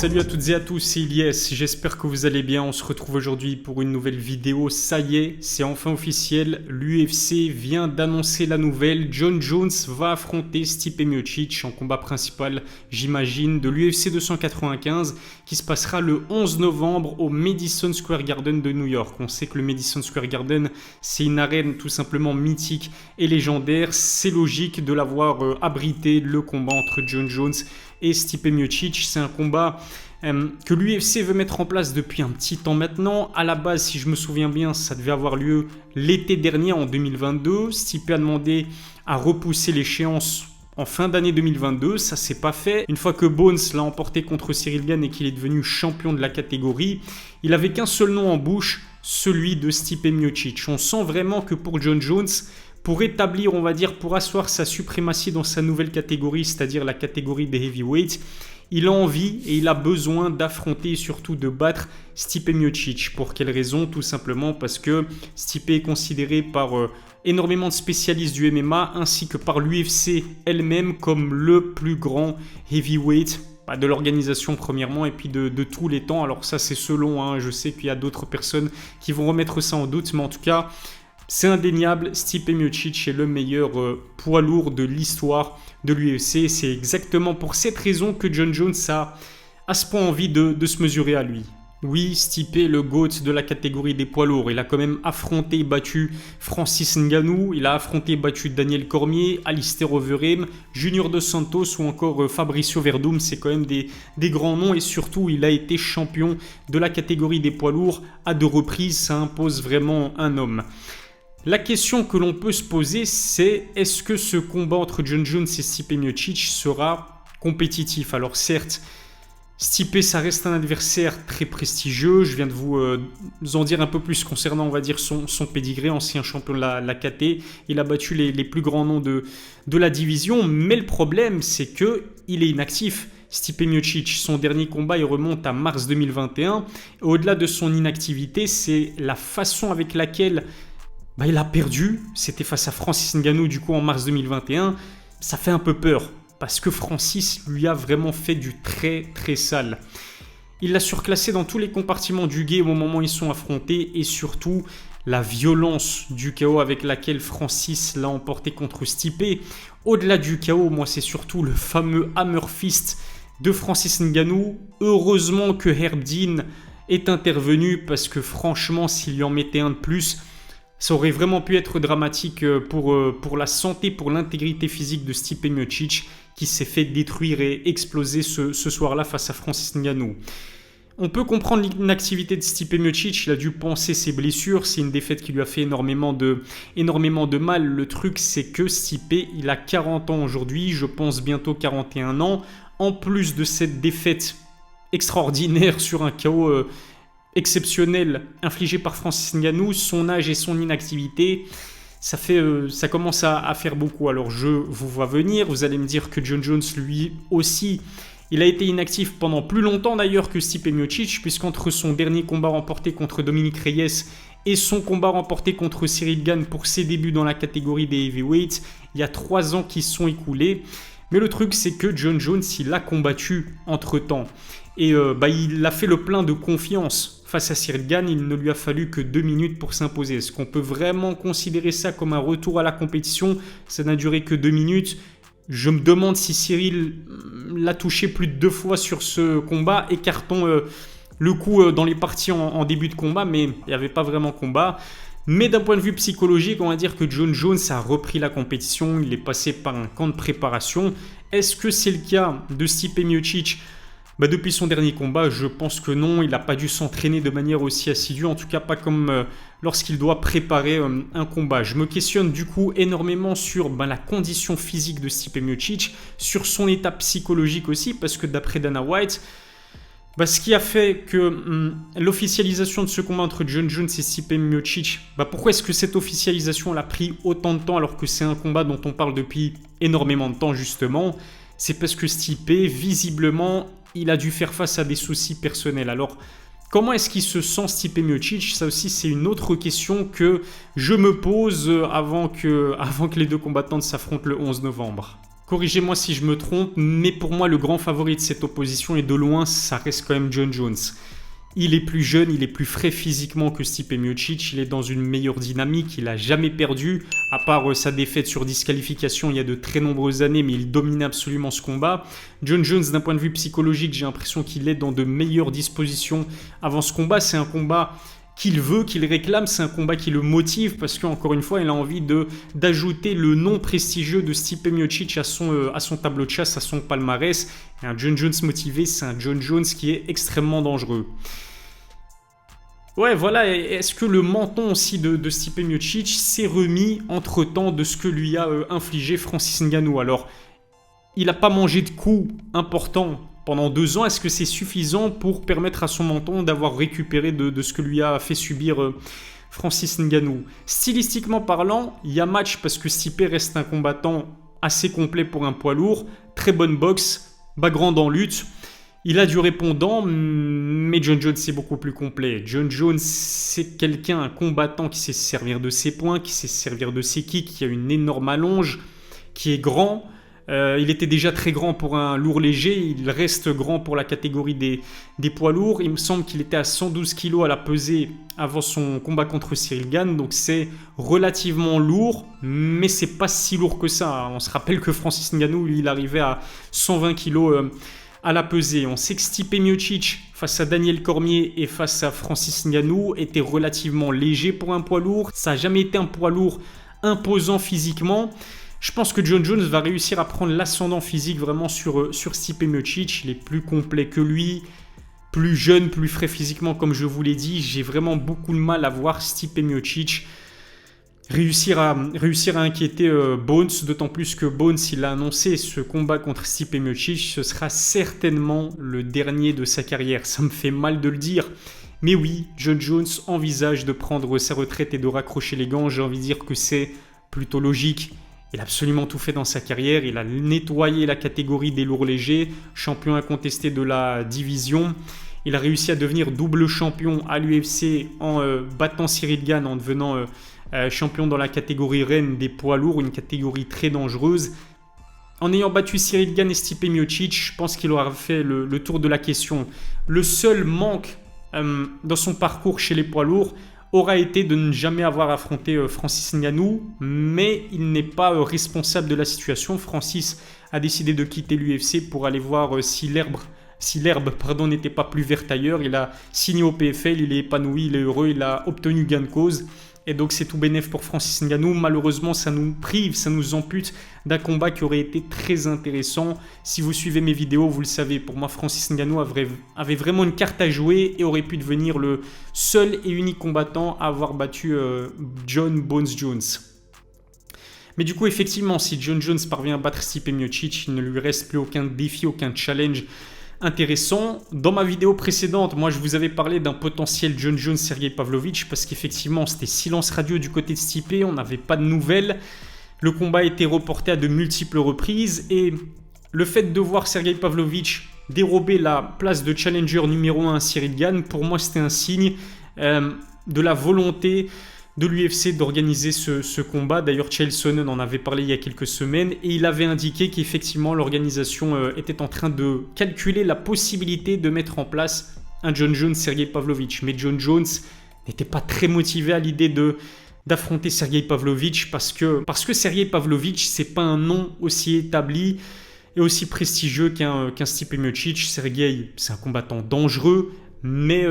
Salut à toutes et à tous, c'est Ilyes, j'espère que vous allez bien. On se retrouve aujourd'hui pour une nouvelle vidéo. Ça y est, c'est enfin officiel, l'UFC vient d'annoncer la nouvelle. Jon Jones va affronter Stipe Miocic en combat principal, j'imagine, de l'UFC 295 qui se passera le 11 novembre au Madison Square Garden de New York. On sait que le Madison Square Garden, c'est une arène tout simplement mythique et légendaire. C'est logique de l'avoir abrité, le combat entre Jon Jones et Stipe Miocic. C'est un combat que l'UFC veut mettre en place depuis un petit temps maintenant. À la base, si je me souviens bien, ça devait avoir lieu l'été dernier, en 2022. Stipe a demandé à repousser l'échéance en fin d'année 2022. Ça s'est pas fait. Une fois que Bones l'a emporté contre Ciryl Gane et qu'il est devenu champion de la catégorie, il avait qu'un seul nom en bouche, celui de Stipe Miocic. On sent vraiment que pour Jon Jones, pour établir, on va dire, pour asseoir sa suprématie dans sa nouvelle catégorie, c'est-à-dire la catégorie des heavyweights, il a envie et il a besoin d'affronter et surtout de battre Stipe Miocic. Pour quelle raison? Tout simplement parce que Stipe est considéré par énormément de spécialistes du MMA ainsi que par l'UFC elle-même comme le plus grand heavyweight de l'organisation premièrement et puis de tous les temps. Alors ça c'est selon, je sais qu'il y a d'autres personnes qui vont remettre ça en doute, mais en tout cas c'est indéniable, Stipe Miocic est le meilleur poids lourd de l'histoire de l'UFC. C'est exactement pour cette raison que Jon Jones a à ce point envie de se mesurer à lui. Oui, Stipe est le GOAT de la catégorie des poids lourds. Il a quand même affronté et battu Francis Ngannou, il a affronté et battu Daniel Cormier, Alistair Overeem, Junior Dos Santos ou encore Fabricio Werdum. C'est quand même des grands noms et surtout il a été champion de la catégorie des poids lourds à 2 reprises. Ça impose vraiment un homme. La question que l'on peut se poser, c'est est-ce que ce combat entre Jon Jones et Stipe Miocic sera compétitif? Alors certes, Stipe, ça reste un adversaire très prestigieux. Je viens de vous en dire un peu plus concernant, on va dire, son pédigré, ancien champion de la KT. Il a battu les plus grands noms de la division. Mais le problème, c'est qu'il est inactif. Stipe Miocic, son dernier combat, il remonte à mars 2021. Au-delà de son inactivité, c'est la façon avec laquelle il a perdu. C'était face à Francis Ngannou du coup en mars 2021. Ça fait un peu peur parce que Francis lui a vraiment fait du très très sale. Il l'a surclassé dans tous les compartiments du game au moment où ils sont affrontés et surtout la violence du KO avec laquelle Francis l'a emporté contre Stipe. Au-delà du KO, moi c'est surtout le fameux Hammer Fist de Francis Ngannou. Heureusement que Herb Dean est intervenu parce que franchement s'il lui en mettait un de plus, ça aurait vraiment pu être dramatique pour la santé, pour l'intégrité physique de Stipe Miocic qui s'est fait détruire et exploser ce soir-là face à Francis Ngannou. On peut comprendre l'inactivité de Stipe Miocic, il a dû penser ses blessures, c'est une défaite qui lui a fait énormément de mal. Le truc c'est que Stipe, il a 40 ans aujourd'hui, je pense bientôt 41 ans. En plus de cette défaite extraordinaire sur un KO exceptionnel infligé par Francis Ngannou, son âge et son inactivité, ça commence à faire beaucoup. Alors je vous vois venir, vous allez me dire que Jon Jones lui aussi, il a été inactif pendant plus longtemps d'ailleurs que Stipe Miocic, puisqu'entre son dernier combat remporté contre Dominic Reyes et son combat remporté contre Ciryl Gane pour ses débuts dans la catégorie des heavyweights, il y a 3 ans qui se sont écoulés. Mais le truc c'est que Jon Jones, il a combattu entre temps. Et il a fait le plein de confiance face à Ciryl Gane. Il ne lui a fallu que 2 minutes pour s'imposer. Est-ce qu'on peut vraiment considérer ça comme un retour à la compétition? Ça n'a duré que 2 minutes. Je me demande si Ciryl l'a touché plus de 2 fois sur ce combat. Écartons le coup dans les parties en début de combat, mais il n'y avait pas vraiment combat. Mais d'un point de vue psychologique, on va dire que Jon Jones a repris la compétition. Il est passé par un camp de préparation. Est-ce que c'est le cas de Stipe Miocic? Depuis son dernier combat, je pense que non, il n'a pas dû s'entraîner de manière aussi assidue, en tout cas pas comme lorsqu'il doit préparer un combat. Je me questionne du coup énormément sur la condition physique de Stipe Miocic, sur son état psychologique aussi, parce que d'après Dana White, ce qui a fait que l'officialisation de ce combat entre Jon Jones et Stipe Miocic, pourquoi est-ce que cette officialisation a pris autant de temps alors que c'est un combat dont on parle depuis énormément de temps justement? C'est parce que Stipe, visiblement, il a dû faire face à des soucis personnels. Alors, comment est-ce qu'il se sent Stipe Miocic? Ça aussi, c'est une autre question que je me pose avant que les 2 combattants s'affrontent le 11 novembre. Corrigez-moi si je me trompe, mais pour moi, le grand favori de cette opposition, et de loin, ça reste quand même Jon Jones. Il est plus jeune, il est plus frais physiquement que Stipe Miocic, il est dans une meilleure dynamique, il n'a jamais perdu, à part sa défaite sur disqualification il y a de très nombreuses années, mais il domine absolument ce combat. Jon Jones, d'un point de vue psychologique, j'ai l'impression qu'il est dans de meilleures dispositions avant ce combat. C'est un combat qu'il veut, qu'il réclame, c'est un combat qui le motive parce qu'encore une fois, il a envie d'ajouter le nom prestigieux de Stipe Miocic à son tableau de chasse, à son palmarès. Et un Jon Jones motivé, c'est un Jon Jones qui est extrêmement dangereux. Ouais, voilà, est-ce que le menton aussi de Stipe Miocic s'est remis entre-temps de ce que lui a infligé Francis Ngannou? Alors, il n'a pas mangé de coups importants pendant 2 ans. Est-ce que c'est suffisant pour permettre à son menton d'avoir récupéré de ce que lui a fait subir Francis Ngannou? Stylistiquement parlant, il y a match parce que Stipe reste un combattant assez complet pour un poids lourd, très bonne boxe, bas grande en lutte. Il a du répondant, mais Jon Jones c'est beaucoup plus complet. Jon Jones c'est quelqu'un, un combattant qui sait se servir de ses poings, qui sait se servir de ses kicks, qui a une énorme allonge, qui est grand. Il était déjà très grand pour un lourd léger, il reste grand pour la catégorie des poids lourds. Il me semble qu'il était à 112 kg à la pesée avant son combat contre Cyril Gane, donc c'est relativement lourd, mais c'est pas si lourd que ça. On se rappelle que Francis Ngannou, lui, il arrivait à 120 kg à la pesée. On sait que Stipe Miocic, face à Daniel Cormier et face à Francis Ngannou, était relativement léger pour un poids lourd. Ça n'a jamais été un poids lourd imposant physiquement. Je pense que Jon Jones va réussir à prendre l'ascendant physique vraiment sur Stipe Miocic. Il est plus complet que lui, plus jeune, plus frais physiquement, comme je vous l'ai dit. J'ai vraiment beaucoup de mal à voir Stipe Miocic réussir à inquiéter Bones, d'autant plus que Bones, il a annoncé ce combat contre Stipe Miocic, ce sera certainement le dernier de sa carrière. Ça me fait mal de le dire, mais oui, Jon Jones envisage de prendre sa retraite et de raccrocher les gants. J'ai envie de dire que c'est plutôt logique. Il a absolument tout fait dans sa carrière, il a nettoyé la catégorie des lourds légers, champion incontesté de la division. Il a réussi à devenir double champion à l'UFC en battant Cyril Gane, en devenant champion dans la catégorie reine des poids lourds, une catégorie très dangereuse. En ayant battu Cyril Gane et Stipe Miocic, je pense qu'il aura fait le tour de la question. Le seul manque dans son parcours chez les poids lourds aura été de ne jamais avoir affronté Francis Ngannou, mais il n'est pas responsable de la situation. Francis a décidé de quitter l'UFC pour aller voir si l'herbe n'était pas plus verte ailleurs. Il a signé au PFL, il est épanoui, il est heureux, il a obtenu gain de cause. Et donc c'est tout bénef pour Francis Ngannou. Malheureusement, ça nous prive, ça nous ampute d'un combat qui aurait été très intéressant. Si vous suivez mes vidéos, vous le savez, pour moi, Francis Ngannou avait vraiment une carte à jouer et aurait pu devenir le seul et unique combattant à avoir battu Jon Bones Jones. Mais du coup, effectivement, si Jon Jones parvient à battre Stipe Miocic, il ne lui reste plus aucun défi, aucun challenge intéressant. Dans ma vidéo précédente, moi je vous avais parlé d'un potentiel Jon Jones Sergey Pavlovich parce qu'effectivement c'était silence radio du côté de Stipe, on n'avait pas de nouvelles. Le combat a été reporté à de multiples reprises et le fait de voir Sergey Pavlovich dérober la place de challenger numéro 1 à Cyril Gane, pour moi c'était un signe de la volonté de l'UFC d'organiser ce combat. D'ailleurs, Chael Sonnen en avait parlé il y a quelques semaines et il avait indiqué qu'effectivement l'organisation était en train de calculer la possibilité de mettre en place un Jon Jones Sergey Pavlovich. Mais Jon Jones n'était pas très motivé à l'idée d'affronter Sergey Pavlovich parce que Sergey Pavlovich, c'est pas un nom aussi établi et aussi prestigieux qu'un Stipe Miocic. Sergey, c'est un combattant dangereux, mais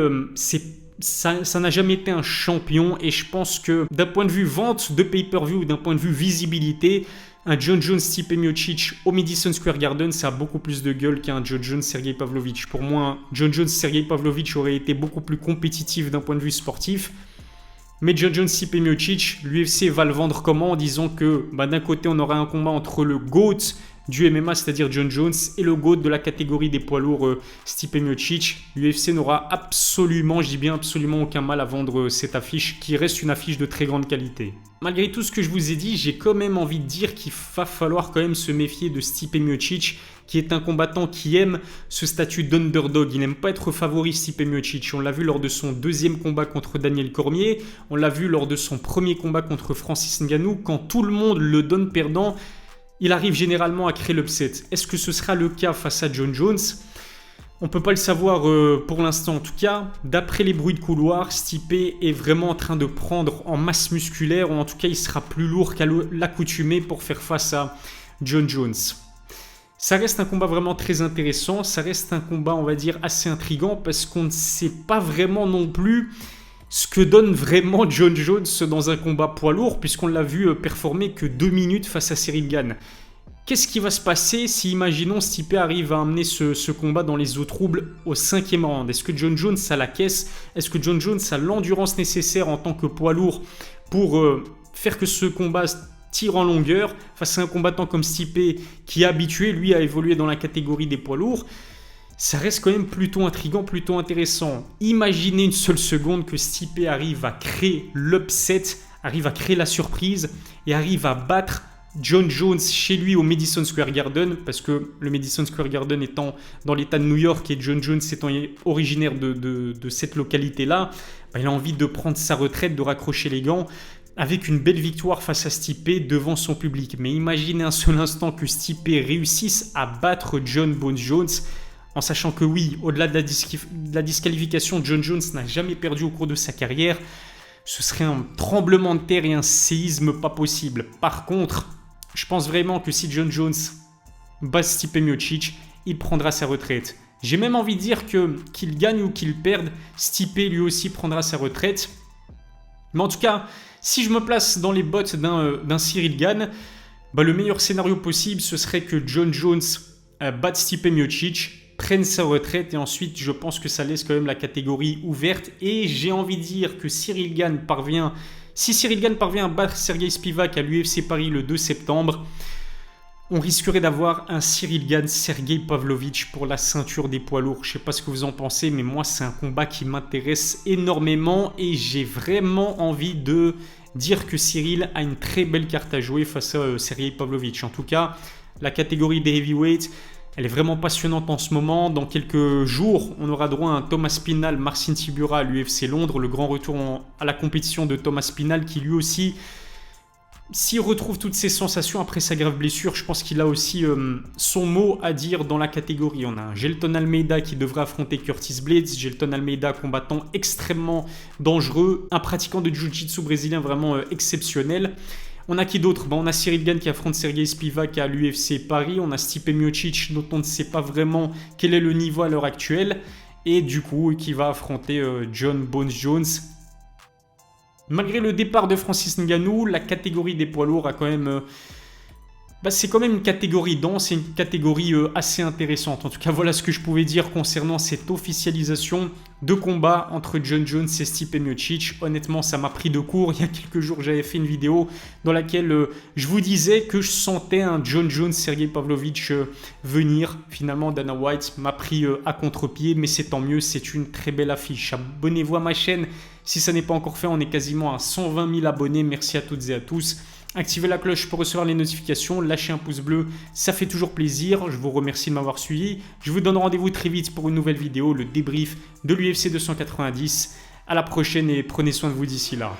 ça n'a jamais été un champion et je pense que d'un point de vue vente de pay-per-view, d'un point de vue visibilité, un Jon Jones Stipe Miocic au Madison Square Garden, ça a beaucoup plus de gueule qu'un Jon Jones Sergey Pavlovich. Pour moi, Jon Jones Sergey Pavlovich aurait été beaucoup plus compétitif d'un point de vue sportif. Mais Jon Jones Stipe Miocic, l'UFC va le vendre comment? En disant que d'un côté on aura un combat entre le GOAT du MMA, c'est-à-dire Jon Jones, et le GOAT de la catégorie des poids lourds Stipe Miocic. L'UFC n'aura absolument, je dis bien absolument aucun mal à vendre cette affiche qui reste une affiche de très grande qualité. Malgré tout ce que je vous ai dit, j'ai quand même envie de dire qu'il va falloir quand même se méfier de Stipe Miocic, qui est un combattant qui aime ce statut d'underdog. Il n'aime pas être favori, Stipe Miocic. On l'a vu lors de son deuxième combat contre Daniel Cormier, on l'a vu lors de son premier combat contre Francis Ngannou. Quand tout le monde le donne perdant, il arrive généralement à créer l'upset. Est-ce que ce sera le cas face à Jon Jones? On ne peut pas le savoir pour l'instant. En tout cas, d'après les bruits de couloir, Stipe est vraiment en train de prendre en masse musculaire, ou en tout cas il sera plus lourd qu'à l'accoutumée pour faire face à Jon Jones. Ça reste un combat vraiment très intéressant, ça reste un combat on va dire assez intriguant parce qu'on ne sait pas vraiment non plus ce que donne vraiment Jon Jones dans un combat poids lourd, puisqu'on l'a vu performer que 2 minutes face à Ciryl Gane. Qu'est-ce qui va se passer si, imaginons, Stipe arrive à amener ce combat dans les eaux troubles au 5e round? Est-ce que Jon Jones a la caisse? Est-ce que Jon Jones a l'endurance nécessaire en tant que poids lourd pour faire que ce combat tire en longueur face à un combattant comme Stipe qui est habitué, lui, à évoluer dans la catégorie des poids lourds? Ça reste quand même plutôt intriguant, plutôt intéressant. Imaginez une seule seconde que Stipe arrive à créer l'upset, arrive à créer la surprise et arrive à battre Jon Jones chez lui au Madison Square Garden, parce que le Madison Square Garden étant dans l'état de New York et Jon Jones étant originaire de cette localité-là, il a envie de prendre sa retraite, de raccrocher les gants avec une belle victoire face à Stipe devant son public. Mais imaginez un seul instant que Stipe réussisse à battre Jon Bones Jones, en sachant que oui, au-delà de la disqualification, Jon Jones n'a jamais perdu au cours de sa carrière. Ce serait un tremblement de terre et un séisme pas possible. Par contre, je pense vraiment que si Jon Jones bat Stipe Miocic, il prendra sa retraite. J'ai même envie de dire qu'il gagne ou qu'il perde, Stipe lui aussi prendra sa retraite. Mais en tout cas, si je me place dans les bottes d'un Ciryl Gane, le meilleur scénario possible, ce serait que Jon Jones batte Stipe Miocic, prenne sa retraite et ensuite je pense que ça laisse quand même la catégorie ouverte. Et j'ai envie de dire que si Ciryl Gane parvient à battre Sergey Spivak à l'UFC Paris le 2 septembre, on risquerait d'avoir un Ciryl Gane-Sergey Pavlovich pour la ceinture des poids lourds. Je ne sais pas ce que vous en pensez, mais moi c'est un combat qui m'intéresse énormément et j'ai vraiment envie de dire que Ciryl a une très belle carte à jouer face à Sergey Pavlovich. En tout cas, la catégorie des heavyweights, elle est vraiment passionnante en ce moment. Dans quelques jours, on aura droit à un Thomas Spinal, Marcin Tybura à l'UFC Londres, le grand retour à la compétition de Thomas Spinal qui lui aussi, s'il retrouve toutes ses sensations après sa grave blessure, je pense qu'il a aussi son mot à dire dans la catégorie. On a un Gelton Almeida qui devrait affronter Curtis Blades. Gelton Almeida, combattant extrêmement dangereux, un pratiquant de jiu-jitsu brésilien vraiment exceptionnel. On a qui d'autre? On a Ciryl Gane qui affronte Sergey Spivak à l'UFC Paris. On a Stipe Miocic dont on ne sait pas vraiment quel est le niveau à l'heure actuelle. Et du coup, qui va affronter Jon Bones Jones. Malgré le départ de Francis Ngannou, la catégorie des poids lourds a quand même... c'est quand même une catégorie dense et une catégorie assez intéressante. En tout cas, voilà ce que je pouvais dire concernant cette officialisation de combat entre Jon Jones et Stipe Miocic. Honnêtement, ça m'a pris de court. Il y a quelques jours, j'avais fait une vidéo dans laquelle je vous disais que je sentais un Jon Jones-Sergey Pavlovich venir. Finalement, Dana White m'a pris à contre-pied, mais c'est tant mieux, c'est une très belle affiche. Abonnez-vous à ma chaîne si ça n'est pas encore fait. On est quasiment à 120 000 abonnés. Merci à toutes et à tous. Activez la cloche pour recevoir les notifications, lâchez un pouce bleu, ça fait toujours plaisir. Je vous remercie de m'avoir suivi. Je vous donne rendez-vous très vite pour une nouvelle vidéo, le débrief de l'UFC 290. À la prochaine et prenez soin de vous d'ici là.